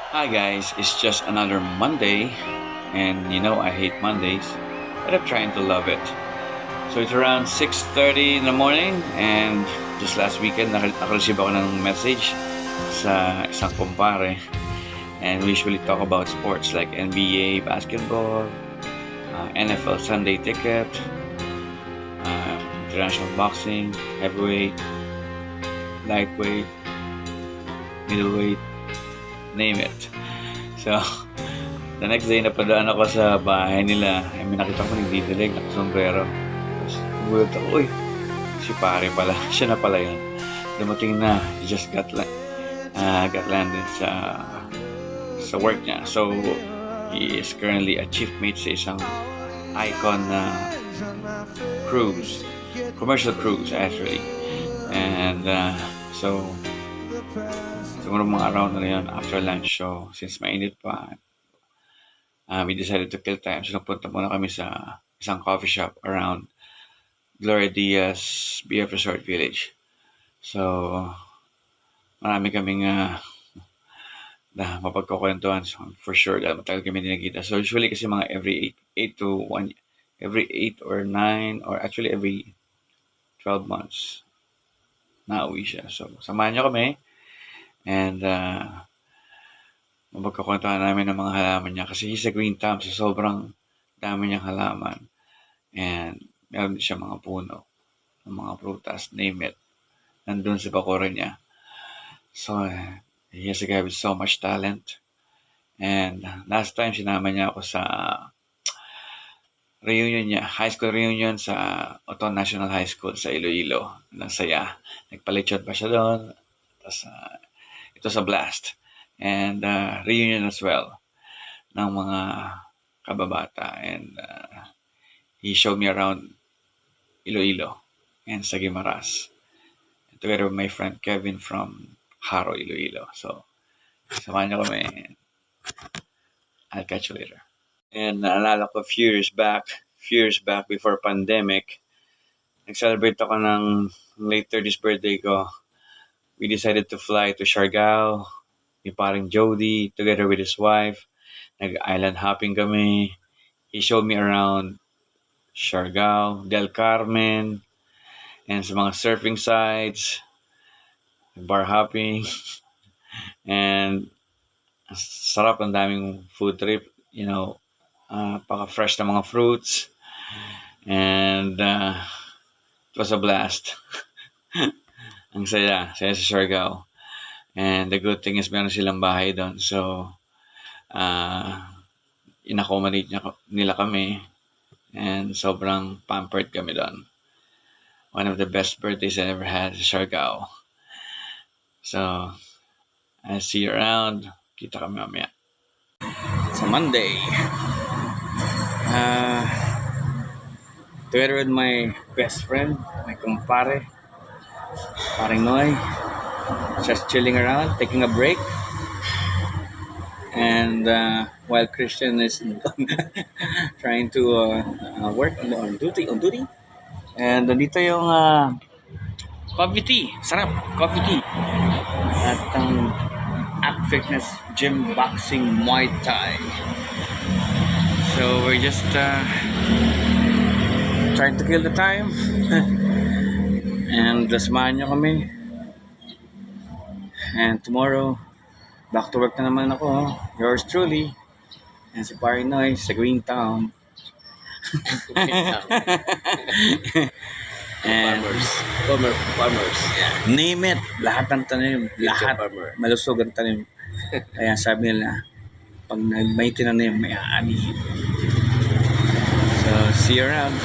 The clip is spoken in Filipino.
Hi guys, it's just another Monday, and I hate Mondays, but I'm trying to love it. So it's around 6:30 in the morning, and just last weekend nakareceive ako ng message sa isang kumpare, and we usually talk about sports like NBA, basketball, NFL Sunday Ticket, international boxing, heavyweight, lightweight, middleweight, name it. So, the next day, napadaan ako sa bahay nila. May nakita ko nagdidilig, nakasombrero. Tapos, nagulat ako, uy, si pare pala. Siya na pala yun. Dumating na, he just got landed sa work niya. So, he is currently a chief mate sa isang icon na cruise. Commercial cruise, actually. And, so, siguro mga around na yun after lunch. So, since mainit pa, we decided to kill time. So, napunta muna kami sa isang coffee shop around Gloria Diaz BF Resort Village. So, marami kaming mapagkukwentuhan. So, for sure, dahil matagal kami din nakita. So, usually kasi mga every 8 or 9, or actually every 12 months, nauwi siya. So, samahan niyo kami. And, mapagkakwentuhan namin ng mga halaman niya kasi he's a green thumb, so sobrang dami niyang halaman. And meron din siya mga puno, ng mga prutas, name it, nandun sa bakuran niya. So, he is a guy with so much talent. And last time, sinama niya ako sa reunion niya, high school reunion sa Oton National High School sa Iloilo. Nasaya. Nagpalechon pa siya doon. Tapos, it was a blast. And reunion as well ng mga kababata. And he showed me around Iloilo and sa Guimaras. Together with my friend Kevin from Haro, Iloilo. So, samahan niyo kami. I'll catch you later. And naalala ko few years back before pandemic, nag-celebrate ako ng late 30s birthday ko. We decided to fly to Siargao, ni paring Jody, together with his wife. Nag-island hopping kami. He showed me around Siargao, Del Carmen, and sa mga surfing sites, bar hopping, and sarap, ang daming food trip, paka-fresh na mga fruits, and it was a blast. Ang saya sa Siargao. And the good thing is meron silang bahay doon. So, in-accommodate nila kami. And sobrang pampered kami doon. One of the best birthdays I ever had sa Siargao. So, I'll see you around. Kita kami mamaya. It's a Monday. Together with my best friend, my kumpare, paring Noy. Just chilling around, taking a break. And while Christian is trying to work on duty. And nandito yung coffee tea. Sarap, coffee tea. At Act Fitness Gym Boxing Muay Thai. So we're just trying to kill the time. And samahan nyo kami. And tomorrow, back to work na naman ako. Yours truly. And si Pari Noy sa Green Town. And Farmers. yeah, name it. Lahat ng tanim. Lahat. Malusog ang tanim. Kaya sabi nila, pag may tinanim, may aanihin. So, see you around.